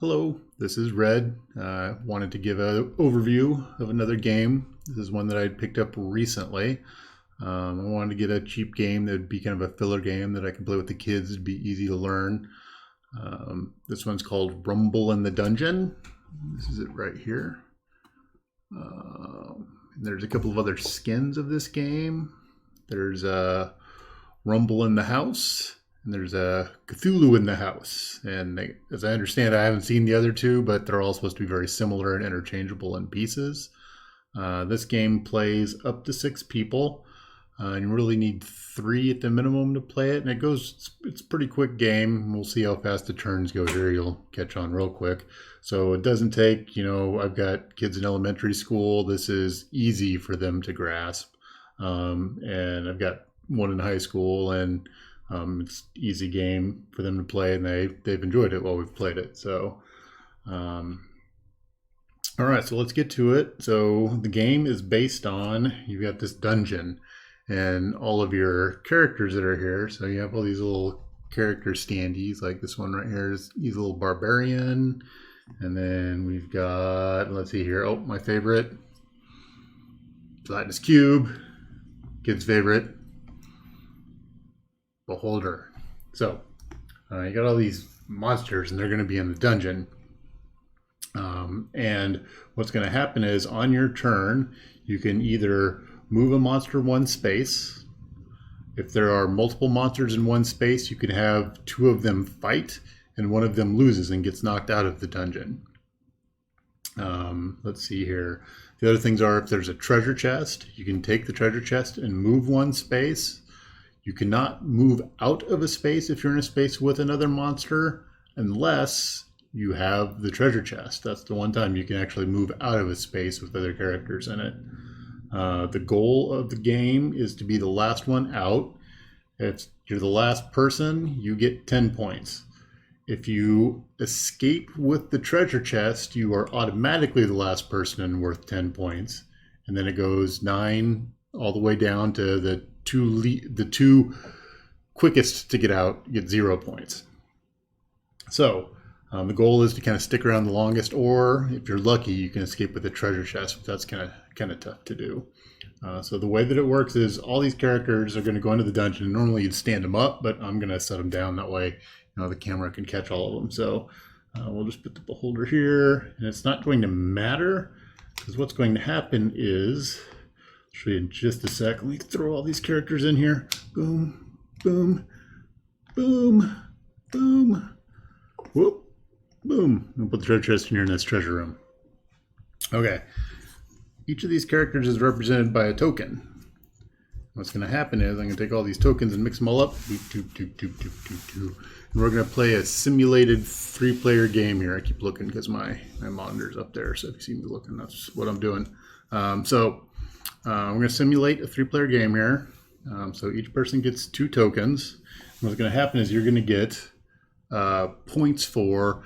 Hello, this is Red. Wanted to give an overview of another game. This is one that I picked up recently. I wanted to get a cheap game that would be kind of a filler game that I can play with the kids. It'd be easy to learn. This one's called Rumble in the Dungeon. This is it right here. There's a couple of other skins of this game. There's Rumble in the House. And there's a Cthulhu in the House. And as I understand, I haven't seen the other two, but they're all supposed to be very similar and interchangeable in pieces. This game plays up to 6 people. And you really need 3 at the minimum to play it. And it's a pretty quick game. We'll see how fast the turns go here. You'll catch on real quick. So it doesn't take, I've got kids in elementary school. This is easy for them to grasp. And I've got one in high school, and it's an easy game for them to play, and they've enjoyed it while we've played it. So, all right, so let's get to it. So the game is based on, you've got this dungeon and all of your characters that are here. So you have all these little character standees, like this one right here. He's a little barbarian. And then we've got, let's see here. Oh, my favorite, Gelatinous Cube, kid's favorite, Beholder. So you got all these monsters, and they're going to be in the dungeon. And what's going to happen is on your turn, you can either move a monster one space. If there are multiple monsters in one space, you can have 2 of them fight, and one of them loses and gets knocked out of the dungeon. Let's see here. The other things are, if there's a treasure chest, you can take the treasure chest and move one space. You cannot move out of a space if you're in a space with another monster unless you have the treasure chest. That's the one time you can actually move out of a space with other characters in it. The goal of the game is to be the last one out. If you're the last person, you get 10 points. If you escape with the treasure chest, you are automatically the last person and worth 10 points. And then it goes 9 all the way down to the two quickest to get out get 0 points. So the goal is to kind of stick around the longest, or if you're lucky, you can escape with the treasure chest, but that's kind of tough to do. So the way that it works is all these characters are going to go into the dungeon. Normally you'd stand them up, but I'm going to set them down. That way, the camera can catch all of them. So we'll just put the Beholder here, and it's not going to matter, because what's going to happen is, I'll show you in just a sec. Let me throw all these characters in here. Boom, boom, boom, boom, whoop, boom. We'll put the treasure chest in here in this treasure room. Okay. Each of these characters is represented by a token. What's going to happen is I'm going to take all these tokens and mix them all up. And we're going to play a simulated 3-player game here. I keep looking because my monitor's up there. So if you see me looking, that's what I'm doing. We're going to simulate a 3-player game here. So each person gets 2 tokens. And what's going to happen is you're going to get points for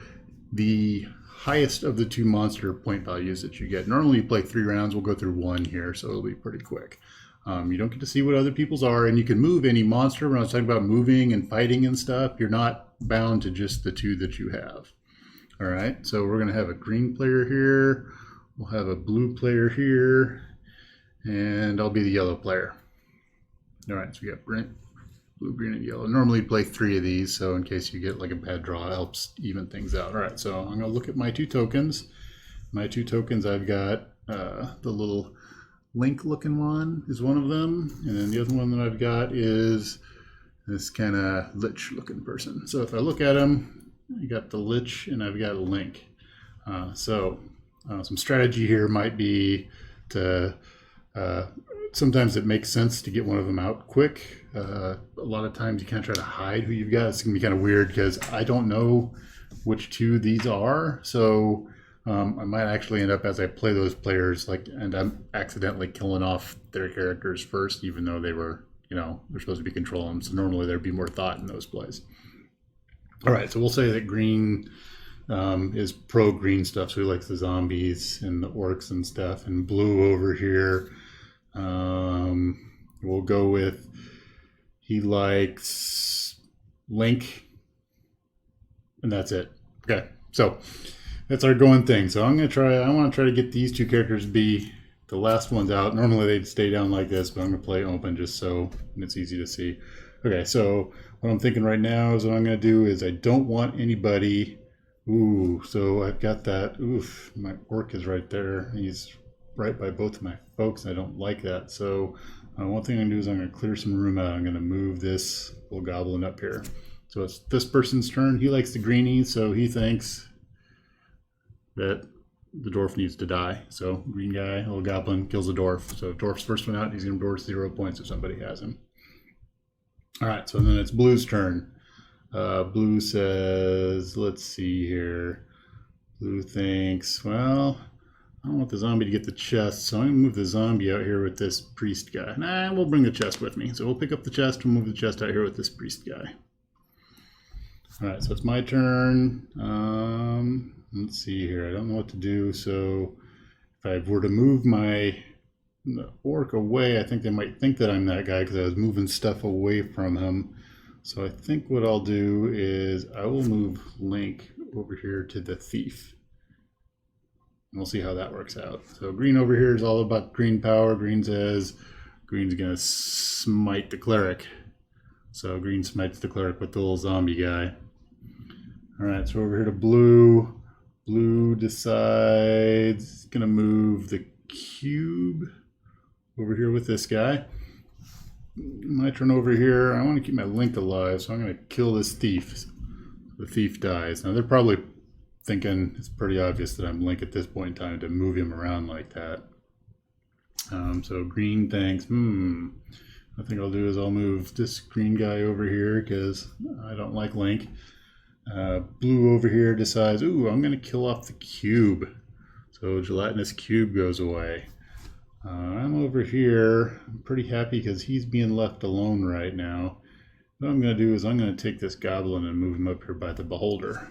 the highest of the 2 monster point values that you get. Normally you play 3 rounds. We'll go through 1 here, so it'll be pretty quick. You don't get to see what other people's are, and you can move any monster. When I was talking about moving and fighting and stuff, you're not bound to just the 2 that you have. All right, so we're going to have a green player here. We'll have a blue player here, and I'll be the yellow player. All right, so we got green, blue, green, and yellow. Normally you play 3 of these, so in case you get like a bad draw, it helps even things out. All right, so I'm going to look at my 2 tokens. My 2 tokens, I've got the little Link looking one is one of them, and then the other one that I've got is this kind of lich looking person. So if I look at them, I got the lich and I've got a Link. Some strategy here might be to sometimes it makes sense to get one of them out quick. A lot of times you kind of try to hide who you've got. It's gonna be kind of weird because I don't know which 2 these are, so I might actually end up, as I play those players, and I'm accidentally killing off their characters first, even though they were, they're supposed to be controlling them. So normally there'd be more thought in those plays. All right, so we'll say that green is pro green stuff, so he likes the zombies and the orcs and stuff. And blue over here, we'll go with, he likes Link, and that's it. Okay. So that's our going thing. So I want to try to get these two characters to be the last ones out. Normally they'd stay down like this, but I'm going to play open just so it's easy to see. Okay, so what I'm thinking right now is what I'm going to do is I don't want anybody. Ooh, so I've got that. Oof, my orc is right there. He's right by both of my folks. I don't like that. So one thing I'm going to do is I'm going to clear some room out. I'm going to move this little goblin up here. So it's this person's turn. He likes the greenie, so he thinks that the dwarf needs to die. So green guy, little goblin, kills the dwarf. So dwarf's first one out, he's going to be worth 0 points if somebody has him. All right, so then it's blue's turn. Blue says, let's see here. Blue thinks, well, I don't want the zombie to get the chest, so I'm going to move the zombie out here with this priest guy. Nah, we'll bring the chest with me. So we'll pick up the chest, we'll move the chest out here with this priest guy. All right, so it's my turn. Let's see here. I don't know what to do. So if I were to move the orc away, I think they might think that I'm that guy because I was moving stuff away from him. So I think what I'll do is I will move Link over here to the thief. And we'll see how that works out. So green over here is all about green power. Green says green's going to smite the cleric. So green smites the cleric with the little zombie guy. All right, so over here to blue. Blue decides it's going to move the cube over here with this guy. My turn over here. I want to keep my Link alive, so I'm going to kill this thief. The thief dies. Now they're probably thinking it's pretty obvious that I'm Link at this point in time to move him around like that. So green thinks, I think I'll do is I'll move this green guy over here because I don't like Link. Blue over here decides, ooh, I'm going to kill off the cube. So gelatinous cube goes away. I'm over here. I'm pretty happy because he's being left alone right now. What I'm going to do is I'm going to take this goblin and move him up here by the beholder.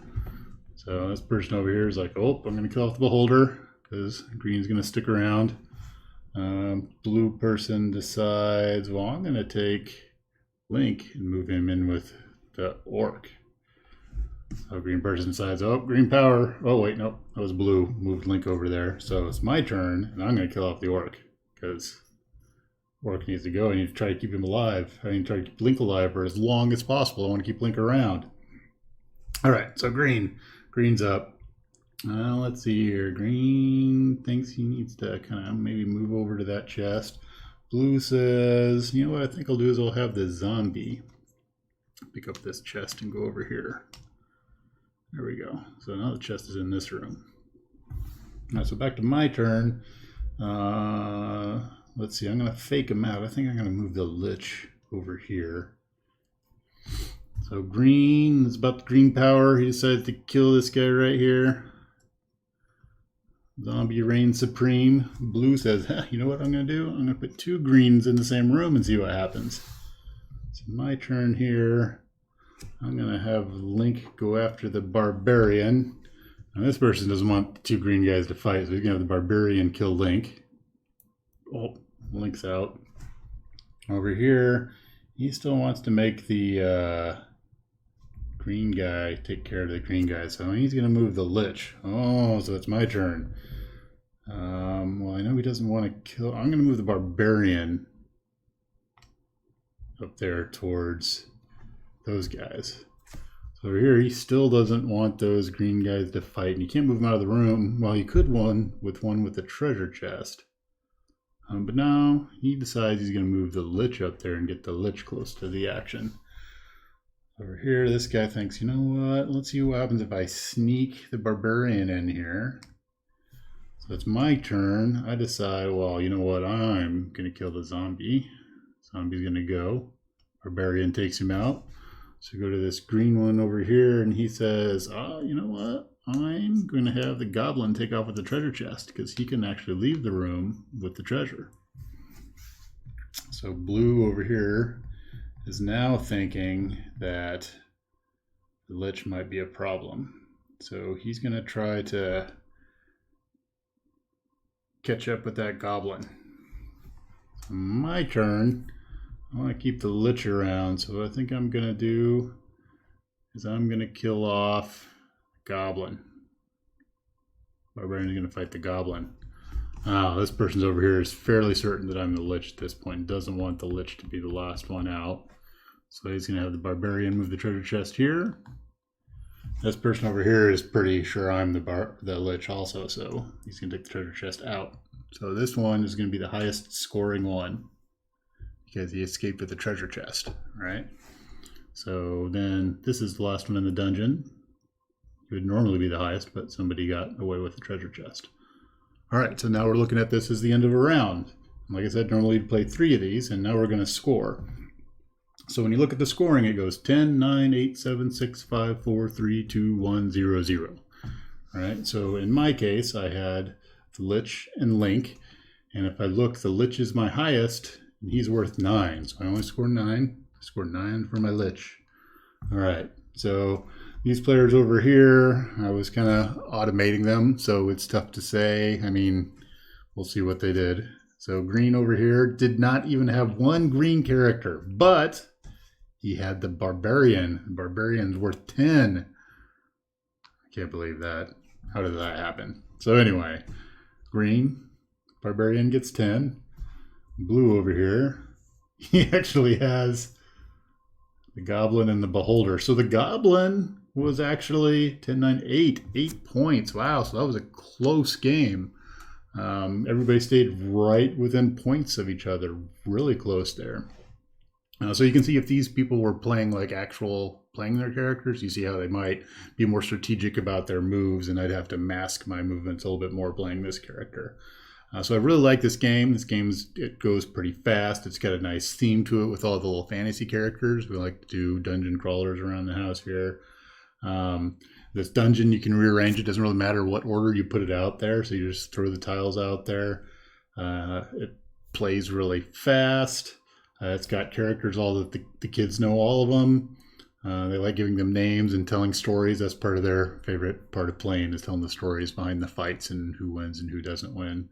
So this person over here is like, oh, I'm going to kill off the beholder because green's going to stick around. Blue person decides, well, I'm going to take Link and move him in with the orc. So green person decides, oh, green power. Oh, wait, nope, that was blue. Moved Link over there. So it's my turn, and I'm going to kill off the orc because orc needs to go. I need to try to keep him alive. I need to try to keep Link alive for as long as possible. I want to keep Link around. All right, so green's up. Let's see here. Green thinks he needs to kind of maybe move over to that chest. Blue says, you know what I think I'll do is I'll have the zombie pick up this chest and go over here. There we go. So now the chest is in this room. All right, so back to my turn. Let's see, I'm going to fake him out. I think I'm going to move the lich over here. So green is about the green power. He decided to kill this guy right here. Zombie reigns supreme. Blue says, you know what I'm going to do? I'm going to put 2 greens in the same room and see what happens. It's my turn here. I'm going to have Link go after the barbarian. Now this person doesn't want the 2 green guys to fight, so he's going to have the barbarian kill Link. Oh, Link's out. Over here, he still wants to make the green guy take care of the green guy, so he's going to move the lich. Oh, so it's my turn. Well, I know he doesn't want to kill. I'm going to move the barbarian up there towards those guys. So over here, he still doesn't want those green guys to fight, and you can't move them out of the room. Well, you could one with the treasure chest. But now he decides he's going to move the lich up there and get the lich close to the action. Over here, this guy thinks, you know what? Let's see what happens if I sneak the barbarian in here. So it's my turn. I decide, well, you know what? I'm going to kill the zombie. Zombie's going to go. Barbarian takes him out. So go to this green one over here, and he says, you know what? I'm going to have the goblin take off with the treasure chest because he can actually leave the room with the treasure. So blue over here is now thinking that the lich might be a problem. So he's going to try to catch up with that goblin. My turn. I want to keep the lich around, so what I think I'm going to do is I'm going to kill off the goblin. Barbarian's going to fight the Goblin. This person's over here is fairly certain that I'm the Lich at this point. Doesn't want the Lich to be the last one out. So he's going to have the Barbarian move the treasure chest here. This person over here is pretty sure I'm the Lich also, so he's going to take the treasure chest out. So this one is going to be the highest scoring one because he escaped with the treasure chest, right? So then this is the last one in the dungeon. It would normally be the highest, but somebody got away with the treasure chest. All right, so now we're looking at this as the end of a round. Like I said, normally you'd play 3 of these, and now we're going to score. So when you look at the scoring, it goes 10, 9, 8, 7, 6, 5, 4, 3, 2, 1, 0, 0. All right, so in my case, I had the Lich and Link. And if I look, the Lich is my highest, and he's worth 9. So I only scored 9. I scored 9 for my Lich. All right, so these players over here, I was kind of automating them, so it's tough to say. I mean, we'll see what they did. So green over here did not even have one green character, but he had the Barbarian. The Barbarian's worth 10. I can't believe that. How did that happen? So anyway, green, Barbarian gets 10. Blue over here, he actually has the Goblin and the Beholder. So the Goblin was actually 10, 9, 8. 8 points. Wow, so that was a close game. Everybody stayed right within points of each other. Really close there. So you can see if these people were playing like playing their characters, you see how they might be more strategic about their moves, and I'd have to mask my movements a little bit more playing this character. So I really like this game. It goes pretty fast. It's got a nice theme to it with all the little fantasy characters. We like to do dungeon crawlers around the house here. This dungeon, you can rearrange it. Doesn't really matter what order you put it out there. So you just throw the tiles out there. It plays really fast. It's got characters, all that the kids know all of them. They like giving them names and telling stories. That's part of their favorite part of playing, is telling the stories behind the fights and who wins and who doesn't win.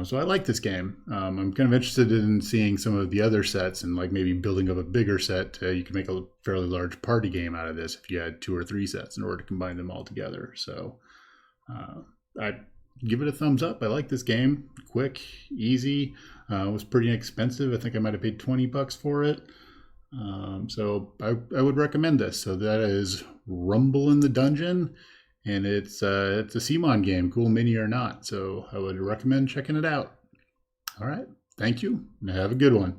So I like this game. I'm kind of interested in seeing some of the other sets and like maybe building up a bigger set. You can make a fairly large party game out of this if you had 2 or 3 sets in order to combine them all together. So I'd give it a thumbs up. I like this game. Quick, easy. It was pretty inexpensive. I think I might have paid $20 for it. So I would recommend this. So that is Rumble in the Dungeon. And it's a CMON game, cool mini or not. So I would recommend checking it out. All right. Thank you, and have a good one.